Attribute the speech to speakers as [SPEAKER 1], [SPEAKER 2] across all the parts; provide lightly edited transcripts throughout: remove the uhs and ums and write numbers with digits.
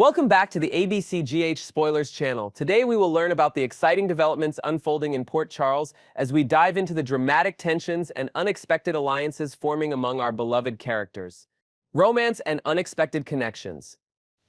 [SPEAKER 1] Welcome back to the ABCGH Spoilers channel. Today we will learn about the exciting developments unfolding in Port Charles as we dive into the dramatic tensions and unexpected alliances forming among our beloved characters. Romance and unexpected connections.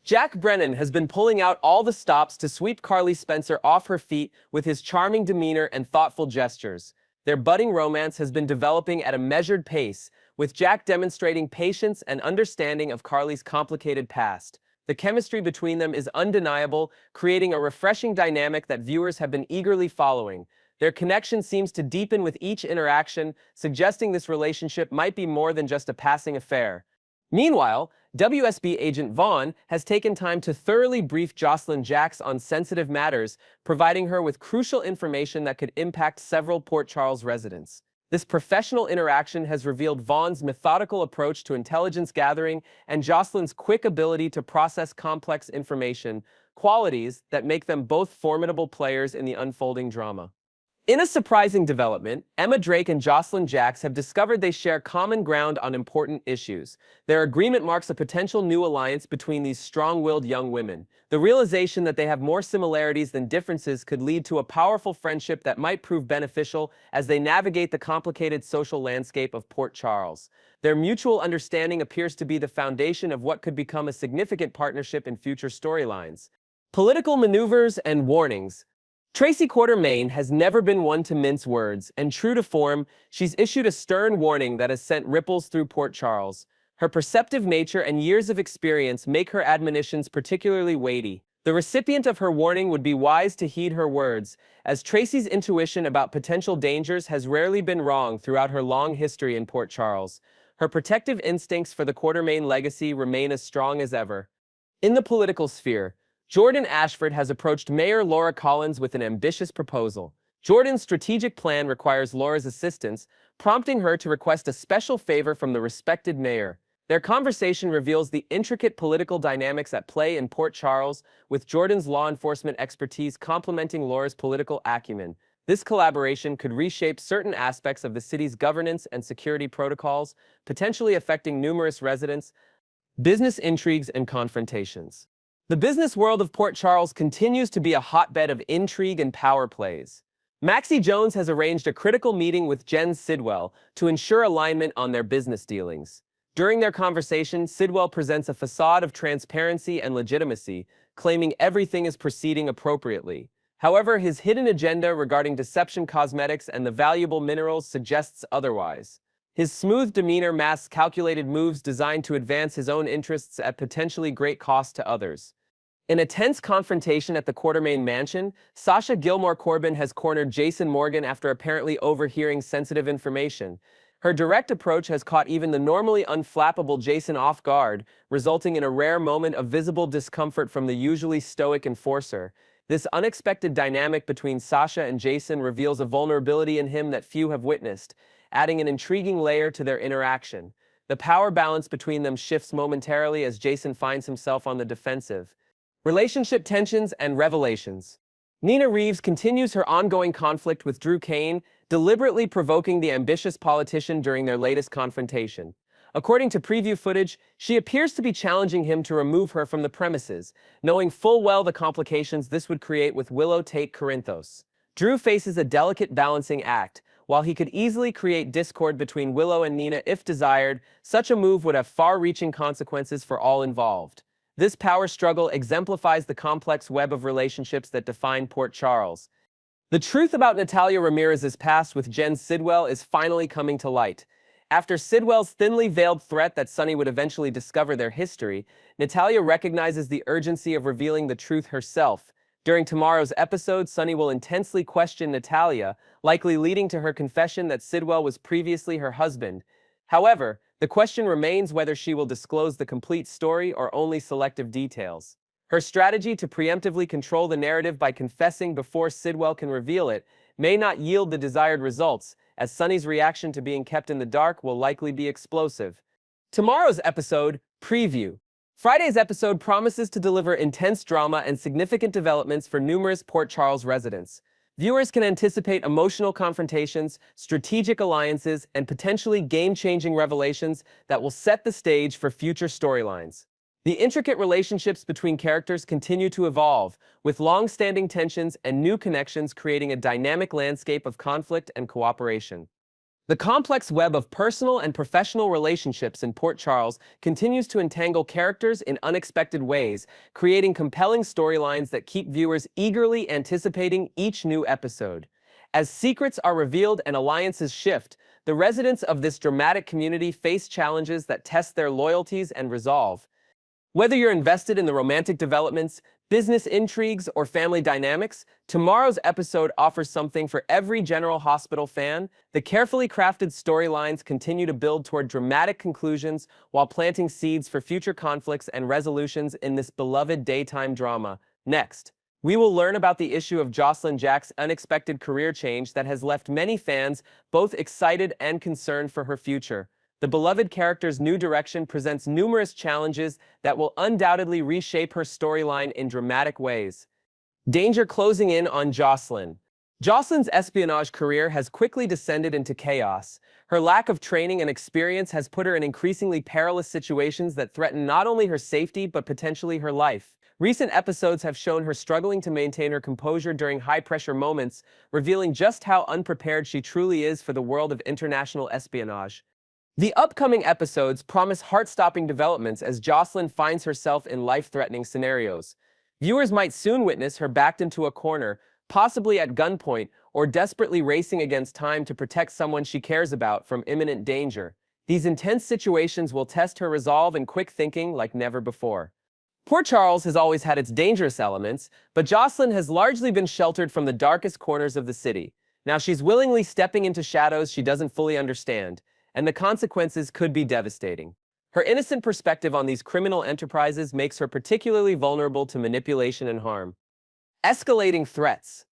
[SPEAKER 1] Jack Brennan has been pulling out all the stops to sweep Carly Spencer off her feet with his charming demeanor and thoughtful gestures. Their budding romance has been developing at a measured pace, with Jack demonstrating patience and understanding of Carly's complicated past. The chemistry between them is undeniable, creating a refreshing dynamic that viewers have been eagerly following. Their connection seems to deepen with each interaction, suggesting this relationship might be more than just a passing affair. Meanwhile, WSB agent Vaughn has taken time to thoroughly brief Josslyn Jax on sensitive matters, providing her with crucial information that could impact several Port Charles residents. This professional interaction has revealed Vaughn's methodical approach to intelligence gathering and Josslyn's quick ability to process complex information, qualities that make them both formidable players in the unfolding drama. In a surprising development, Emma Drake and Josslyn Jax have discovered they share common ground on important issues. Their agreement marks a potential new alliance between these strong-willed young women. The realization that they have more similarities than differences could lead to a powerful friendship that might prove beneficial as they navigate the complicated social landscape of Port Charles. Their mutual understanding appears to be the foundation of what could become a significant partnership in future storylines. Political maneuvers and warnings. Tracy Quartermaine has never been one to mince words, and true to form, she's issued a stern warning that has sent ripples through Port Charles. Her perceptive nature and years of experience make her admonitions particularly weighty. The recipient of her warning would be wise to heed her words, as Tracy's intuition about potential dangers has rarely been wrong throughout her long history in Port Charles. Her protective instincts for the Quartermaine legacy remain as strong as ever. In the political sphere, Jordan Ashford has approached Mayor Laura Collins with an ambitious proposal. Jordan's strategic plan requires Laura's assistance, prompting her to request a special favor from the respected mayor. Their conversation reveals the intricate political dynamics at play in Port Charles, with Jordan's law enforcement expertise complementing Laura's political acumen. This collaboration could reshape certain aspects of the city's governance and security protocols, potentially affecting numerous residents. Business intrigues and confrontations. The business world of Port Charles continues to be a hotbed of intrigue and power plays. Maxie Jones has arranged a critical meeting with Jen Sidwell to ensure alignment on their business dealings. During their conversation, Sidwell presents a facade of transparency and legitimacy, claiming everything is proceeding appropriately. However, his hidden agenda regarding Deception Cosmetics and the valuable minerals suggests otherwise. His smooth demeanor masks calculated moves designed to advance his own interests at potentially great cost to others. In a tense confrontation at the Quartermaine mansion, Sasha Gilmore Corbin has cornered Jason Morgan after apparently overhearing sensitive information. Her direct approach has caught even the normally unflappable Jason off guard, resulting in a rare moment of visible discomfort from the usually stoic enforcer. This unexpected dynamic between Sasha and Jason reveals a vulnerability in him that few have witnessed, adding an intriguing layer to their interaction. The power balance between them shifts momentarily as Jason finds himself on the defensive. Relationship tensions and revelations. Nina Reeves continues her ongoing conflict with Drew Kane, deliberately provoking the ambitious politician during their latest confrontation. According to preview footage, she appears to be challenging him to remove her from the premises, knowing full well the complications this would create with Willow Tate Corinthos. Drew faces a delicate balancing act. While he could easily create discord between Willow and Nina if desired, such a move would have far-reaching consequences for all involved. This power struggle exemplifies the complex web of relationships that define Port Charles. The truth about Natalia Ramirez's past with Jen Sidwell is finally coming to light. After Sidwell's thinly veiled threat that Sunny would eventually discover their history, Natalia recognizes the urgency of revealing the truth herself. During tomorrow's episode, Sunny will intensely question Natalia, likely leading to her confession that Sidwell was previously her husband. However, the question remains whether she will disclose the complete story or only selective details. Her strategy to preemptively control the narrative by confessing before Sidwell can reveal it may not yield the desired results, as Sunny's reaction to being kept in the dark will likely be explosive. Tomorrow's episode, preview. Friday's episode promises to deliver intense drama and significant developments for numerous Port Charles residents. Viewers can anticipate emotional confrontations, strategic alliances, and potentially game-changing revelations that will set the stage for future storylines. The intricate relationships between characters continue to evolve, with long-standing tensions and new connections creating a dynamic landscape of conflict and cooperation. The complex web of personal and professional relationships in Port Charles continues to entangle characters in unexpected ways, creating compelling storylines that keep viewers eagerly anticipating each new episode. As secrets are revealed and alliances shift, the residents of this dramatic community face challenges that test their loyalties and resolve. Whether you're invested in the romantic developments, business intrigues, or family dynamics, tomorrow's episode offers something for every General Hospital fan. The carefully crafted storylines continue to build toward dramatic conclusions while planting seeds for future conflicts and resolutions in this beloved daytime drama. Next, we will learn about the issue of Josslyn Jack's unexpected career change that has left many fans both excited and concerned for her future. The beloved character's new direction presents numerous challenges that will undoubtedly reshape her storyline in dramatic ways. Danger closing in on Josslyn. Josslyn's espionage career has quickly descended into chaos. Her lack of training and experience has put her in increasingly perilous situations that threaten not only her safety but potentially her life. Recent episodes have shown her struggling to maintain her composure during high-pressure moments, revealing just how unprepared she truly is for the world of international espionage. The upcoming episodes promise heart-stopping developments as Josslyn finds herself in life-threatening scenarios. Viewers might soon witness her backed into a corner, possibly at gunpoint, or desperately racing against time to protect someone she cares about from imminent danger. These intense situations will test her resolve and quick thinking like never before. Port Charles has always had its dangerous elements, but Josslyn has largely been sheltered from the darkest corners of the city. Now she's willingly stepping into shadows she doesn't fully understand, and the consequences could be devastating. Her innocent perspective on these criminal enterprises makes her particularly vulnerable to manipulation and harm. Escalating threats.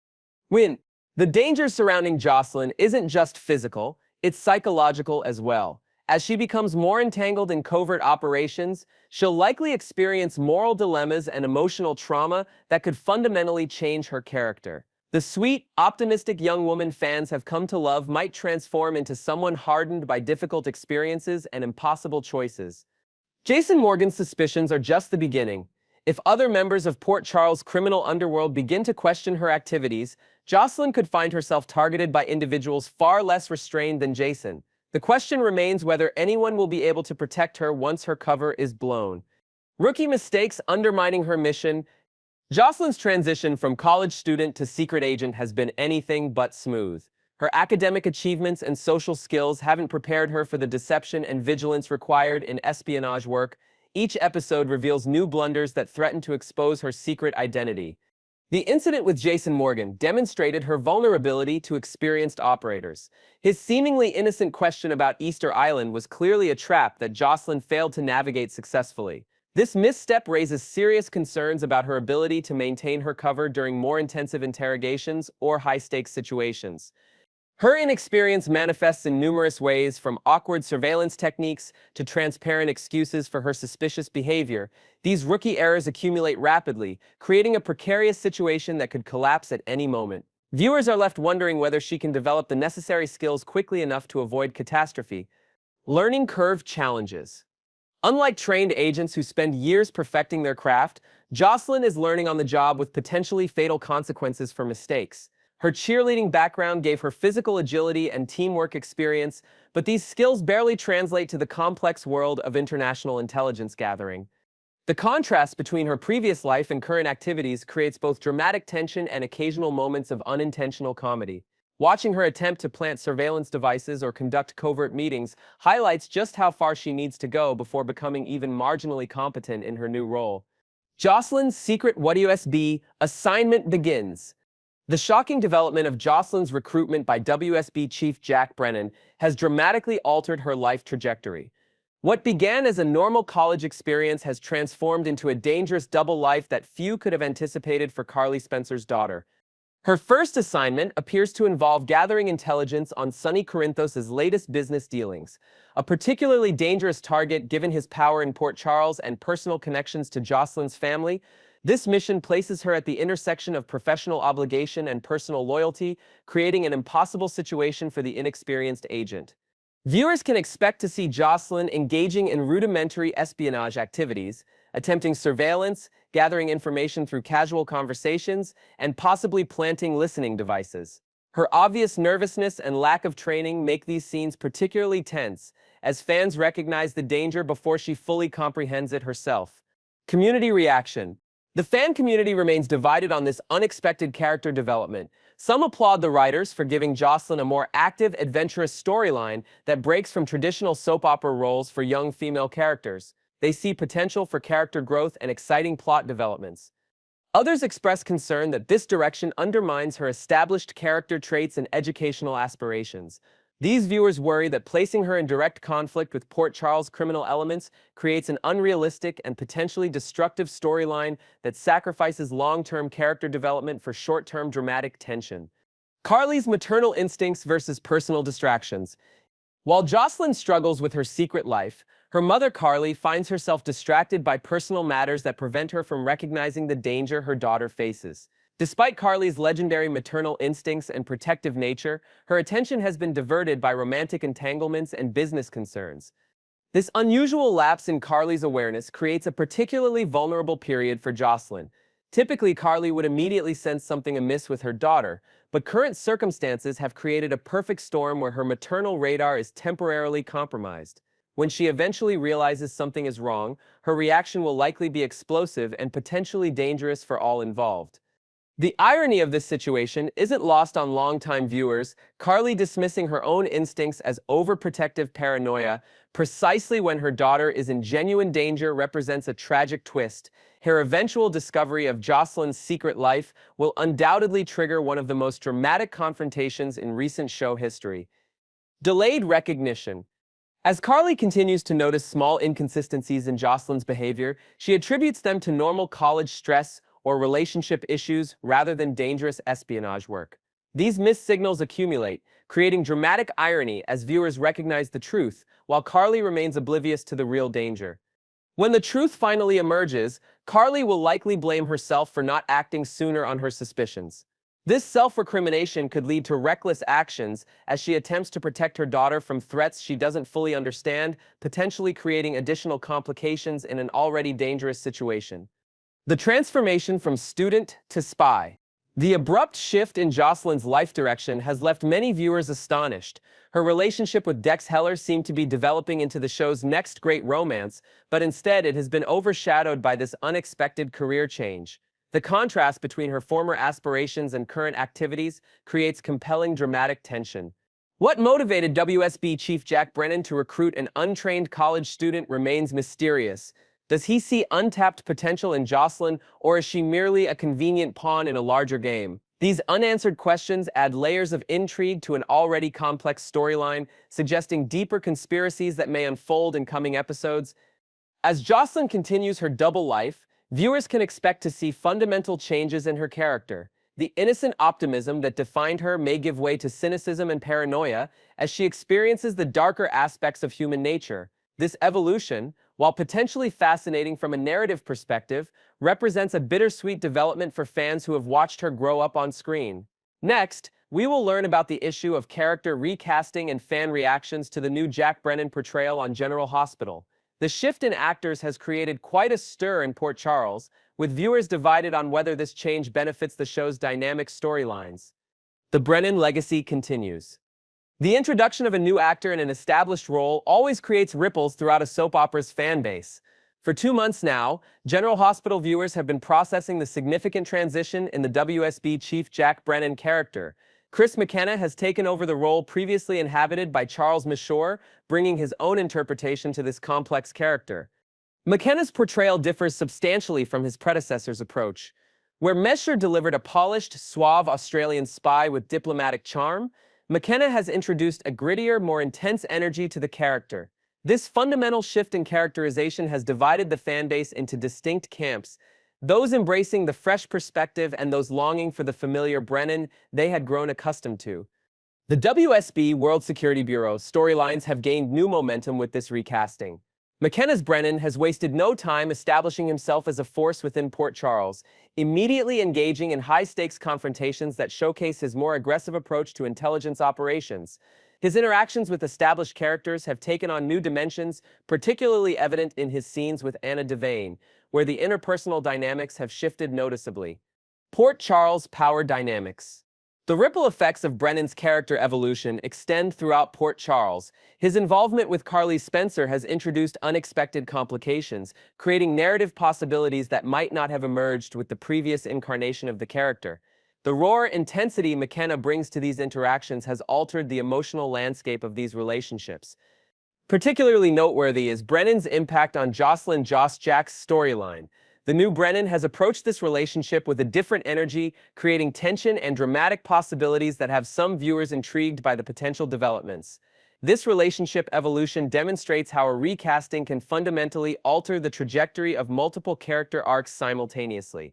[SPEAKER 1] The danger surrounding Josslyn isn't just physical, it's psychological as well. As she becomes more entangled in covert operations, she'll likely experience moral dilemmas and emotional trauma that could fundamentally change her character. The sweet, optimistic young woman fans have come to love might transform into someone hardened by difficult experiences and impossible choices. Jason Morgan's suspicions are just the beginning. If other members of Port Charles' criminal underworld begin to question her activities, Josslyn could find herself targeted by individuals far less restrained than Jason. The question remains whether anyone will be able to protect her once her cover is blown. Rookie mistakes undermining her mission. Josslyn's transition from college student to secret agent has been anything but smooth. Her academic achievements and social skills haven't prepared her for the deception and vigilance required in espionage work. Each episode reveals new blunders that threaten to expose her secret identity. The incident with Jason Morgan demonstrated her vulnerability to experienced operators. His seemingly innocent question about Easter Island was clearly a trap that Josslyn failed to navigate successfully. This misstep raises serious concerns about her ability to maintain her cover during more intensive interrogations or high-stakes situations. Her inexperience manifests in numerous ways, from awkward surveillance techniques to transparent excuses for her suspicious behavior. These rookie errors accumulate rapidly, creating a precarious situation that could collapse at any moment. Viewers are left wondering whether she can develop the necessary skills quickly enough to avoid catastrophe. Learning curve challenges. Unlike trained agents who spend years perfecting their craft, Josslyn is learning on the job with potentially fatal consequences for mistakes. Her cheerleading background gave her physical agility and teamwork experience, but these skills barely translate to the complex world of international intelligence gathering. The contrast between her previous life and current activities creates both dramatic tension and occasional moments of unintentional comedy. Watching her attempt to plant surveillance devices or conduct covert meetings highlights just how far she needs to go before becoming even marginally competent in her new role. Josslyn's secret WSB assignment begins. The shocking development of Josslyn's recruitment by WSB Chief Jack Brennan has dramatically altered her life trajectory. What began as a normal college experience has transformed into a dangerous double life that few could have anticipated for Carly Spencer's daughter. Her first assignment appears to involve gathering intelligence on Sonny Corinthos' latest business dealings, a particularly dangerous target given his power in Port Charles and personal connections to Josslyn's family. This mission places her at the intersection of professional obligation and personal loyalty, creating an impossible situation for the inexperienced agent. Viewers can expect to see Josslyn engaging in rudimentary espionage activities, attempting surveillance, gathering information through casual conversations, and possibly planting listening devices. Her obvious nervousness and lack of training make these scenes particularly tense, as fans recognize the danger before she fully comprehends it herself. Community reaction. The fan community remains divided on this unexpected character development. Some applaud the writers for giving Josslyn a more active, adventurous storyline that breaks from traditional soap opera roles for young female characters. They see potential for character growth and exciting plot developments. Others express concern that this direction undermines her established character traits and educational aspirations. These viewers worry that placing her in direct conflict with Port Charles' criminal elements creates an unrealistic and potentially destructive storyline that sacrifices long-term character development for short-term dramatic tension. Carly's maternal instincts versus personal distractions. While Josslyn struggles with her secret life, her mother Carly finds herself distracted by personal matters that prevent her from recognizing the danger her daughter faces. Despite Carly's legendary maternal instincts and protective nature, her attention has been diverted by romantic entanglements and business concerns. This unusual lapse in Carly's awareness creates a particularly vulnerable period for Josslyn. Typically, Carly would immediately sense something amiss with her daughter, but current circumstances have created a perfect storm where her maternal radar is temporarily compromised. When she eventually realizes something is wrong, her reaction will likely be explosive and potentially dangerous for all involved. The irony of this situation isn't lost on longtime viewers. Carly dismissing her own instincts as overprotective paranoia precisely when her daughter is in genuine danger represents a tragic twist. Her eventual discovery of Josslyn's secret life will undoubtedly trigger one of the most dramatic confrontations in recent show history. Delayed recognition. As Carly continues to notice small inconsistencies in Josslyn's behavior, she attributes them to normal college stress or relationship issues rather than dangerous espionage work. These missed signals accumulate, creating dramatic irony as viewers recognize the truth, while Carly remains oblivious to the real danger. When the truth finally emerges, Carly will likely blame herself for not acting sooner on her suspicions. This self-recrimination could lead to reckless actions as she attempts to protect her daughter from threats she doesn't fully understand, potentially creating additional complications in an already dangerous situation. The transformation from student to spy. The abrupt shift in Josslyn's life direction has left many viewers astonished. Her relationship with Dex Heller seemed to be developing into the show's next great romance, but instead it has been overshadowed by this unexpected career change. The contrast between her former aspirations and current activities creates compelling dramatic tension. What motivated WSB Chief Jack Brennan to recruit an untrained college student remains mysterious. Does he see untapped potential in Josslyn, or is she merely a convenient pawn in a larger game? These unanswered questions add layers of intrigue to an already complex storyline, suggesting deeper conspiracies that may unfold in coming episodes. As Josslyn continues her double life, viewers can expect to see fundamental changes in her character. The innocent optimism that defined her may give way to cynicism and paranoia as she experiences the darker aspects of human nature. This evolution, while potentially fascinating from a narrative perspective, represents a bittersweet development for fans who have watched her grow up on screen. Next, we will learn about the issue of character recasting and fan reactions to the new Jack Brennan portrayal on General Hospital. The shift in actors has created quite a stir in Port Charles, with viewers divided on whether this change benefits the show's dynamic storylines. The Brennan legacy continues. The introduction of a new actor in an established role always creates ripples throughout a soap opera's fan base. For 2 months now, General Hospital viewers have been processing the significant transition in the WSB Chief Jack Brennan character. Chris McKenna has taken over the role previously inhabited by Charles Mashore, bringing his own interpretation to this complex character. McKenna's portrayal differs substantially from his predecessor's approach. Where Mashore delivered a polished, suave Australian spy with diplomatic charm, McKenna has introduced a grittier, more intense energy to the character. This fundamental shift in characterization has divided the fan base into distinct camps, those embracing the fresh perspective and those longing for the familiar Brennan they had grown accustomed to. The WSB World Security Bureau storylines have gained new momentum with this recasting. McKenna's Brennan has wasted no time establishing himself as a force within Port Charles, immediately engaging in high-stakes confrontations that showcase his more aggressive approach to intelligence operations. His interactions with established characters have taken on new dimensions, particularly evident in his scenes with Anna Devane, where the interpersonal dynamics have shifted noticeably. Port Charles power dynamics. The ripple effects of Brennan's character evolution extend throughout Port Charles. His involvement with Carly Spencer has introduced unexpected complications, creating narrative possibilities that might not have emerged with the previous incarnation of the character. The raw intensity McKenna brings to these interactions has altered the emotional landscape of these relationships. Particularly noteworthy is Brennan's impact on Josslyn Jack's storyline. The new Brennan has approached this relationship with a different energy, creating tension and dramatic possibilities that have some viewers intrigued by the potential developments. This relationship evolution demonstrates how a recasting can fundamentally alter the trajectory of multiple character arcs simultaneously.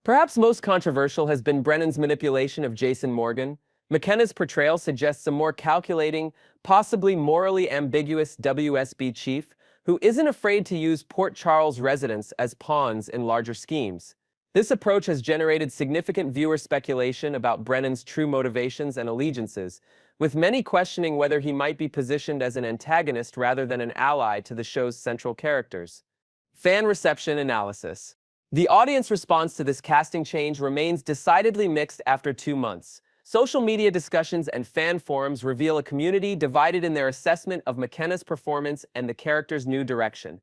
[SPEAKER 1] Perhaps most controversial has been Brennan's manipulation of Jason Morgan. McKenna's portrayal suggests a more calculating, possibly morally ambiguous WSB chief, who isn't afraid to use Port Charles residents as pawns in larger schemes. This approach has generated significant viewer speculation about Brennan's true motivations and allegiances, with many questioning whether he might be positioned as an antagonist rather than an ally to the show's central characters. Fan reception analysis. The audience response to this casting change remains decidedly mixed after 2 months. Social media discussions and fan forums reveal a community divided in their assessment of McKenna's performance and the character's new direction.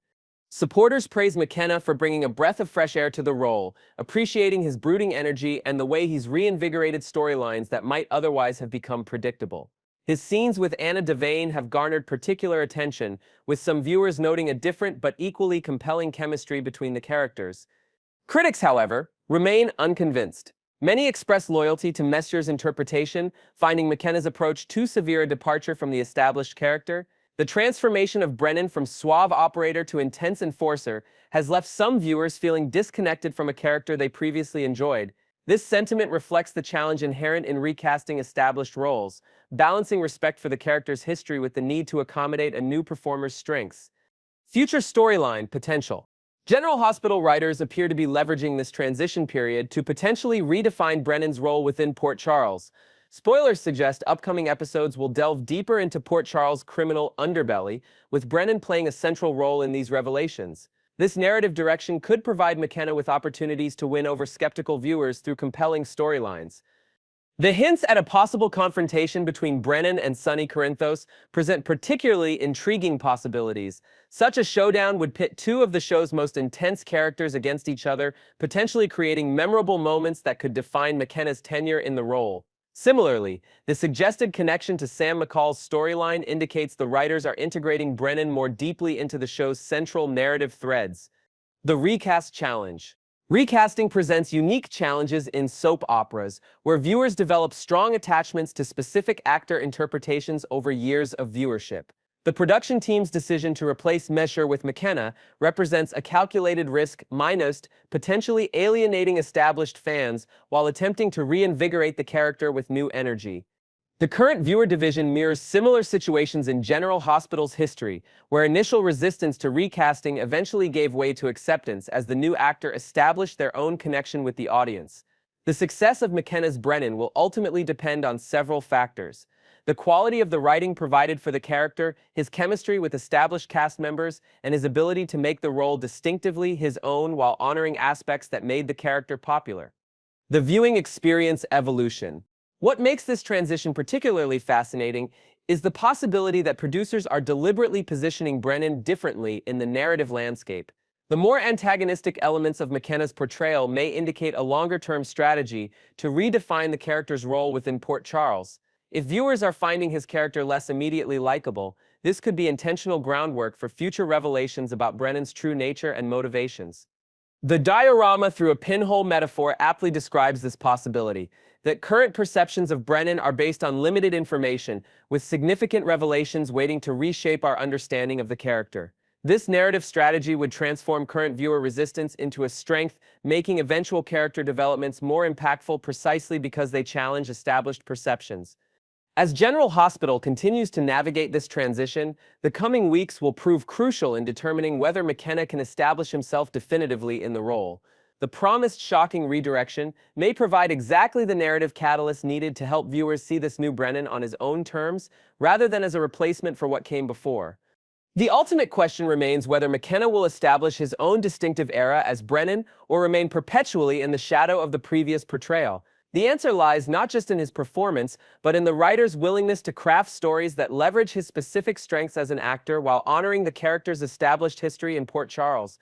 [SPEAKER 1] Supporters praise McKenna for bringing a breath of fresh air to the role, appreciating his brooding energy and the way he's reinvigorated storylines that might otherwise have become predictable. His scenes with Anna Devane have garnered particular attention, with some viewers noting a different but equally compelling chemistry between the characters. Critics, however, remain unconvinced. Many express loyalty to Messier's interpretation, finding McKenna's approach too severe a departure from the established character. The transformation of Brennan from suave operator to intense enforcer has left some viewers feeling disconnected from a character they previously enjoyed. This sentiment reflects the challenge inherent in recasting established roles, balancing respect for the character's history with the need to accommodate a new performer's strengths. Future storyline potential. General Hospital writers appear to be leveraging this transition period to potentially redefine Brennan's role within Port Charles. Spoilers suggest upcoming episodes will delve deeper into Port Charles' criminal underbelly, with Brennan playing a central role in these revelations. This narrative direction could provide McKenna with opportunities to win over skeptical viewers through compelling storylines. The hints at a possible confrontation between Brennan and Sonny Corinthos present particularly intriguing possibilities. Such a showdown would pit two of the show's most intense characters against each other, potentially creating memorable moments that could define McKenna's tenure in the role. Similarly, the suggested connection to Sam McCall's storyline indicates the writers are integrating Brennan more deeply into the show's central narrative threads. The recast challenge. Recasting presents unique challenges in soap operas, where viewers develop strong attachments to specific actor interpretations over years of viewership. The production team's decision to replace Mesher with McKenna represents a calculated risk, potentially alienating established fans while attempting to reinvigorate the character with new energy. The current viewer division mirrors similar situations in General Hospital's history, where initial resistance to recasting eventually gave way to acceptance as the new actor established their own connection with the audience. The success of McKenna's Brennan will ultimately depend on several factors: the quality of the writing provided for the character, his chemistry with established cast members, and his ability to make the role distinctively his own while honoring aspects that made the character popular. The viewing experience evolution. What makes this transition particularly fascinating is the possibility that producers are deliberately positioning Brennan differently in the narrative landscape. The more antagonistic elements of McKenna's portrayal may indicate a longer-term strategy to redefine the character's role within Port Charles. If viewers are finding his character less immediately likable, this could be intentional groundwork for future revelations about Brennan's true nature and motivations. The diorama through a pinhole metaphor aptly describes this possibility, that current perceptions of Brennan are based on limited information, with significant revelations waiting to reshape our understanding of the character. This narrative strategy would transform current viewer resistance into a strength, making eventual character developments more impactful precisely because they challenge established perceptions. As General Hospital continues to navigate this transition, the coming weeks will prove crucial in determining whether McKenna can establish himself definitively in the role. The promised shocking redirection may provide exactly the narrative catalyst needed to help viewers see this new Brennan on his own terms, rather than as a replacement for what came before. The ultimate question remains whether McKenna will establish his own distinctive era as Brennan or remain perpetually in the shadow of the previous portrayal. The answer lies not just in his performance, but in the writer's willingness to craft stories that leverage his specific strengths as an actor while honoring the character's established history in Port Charles.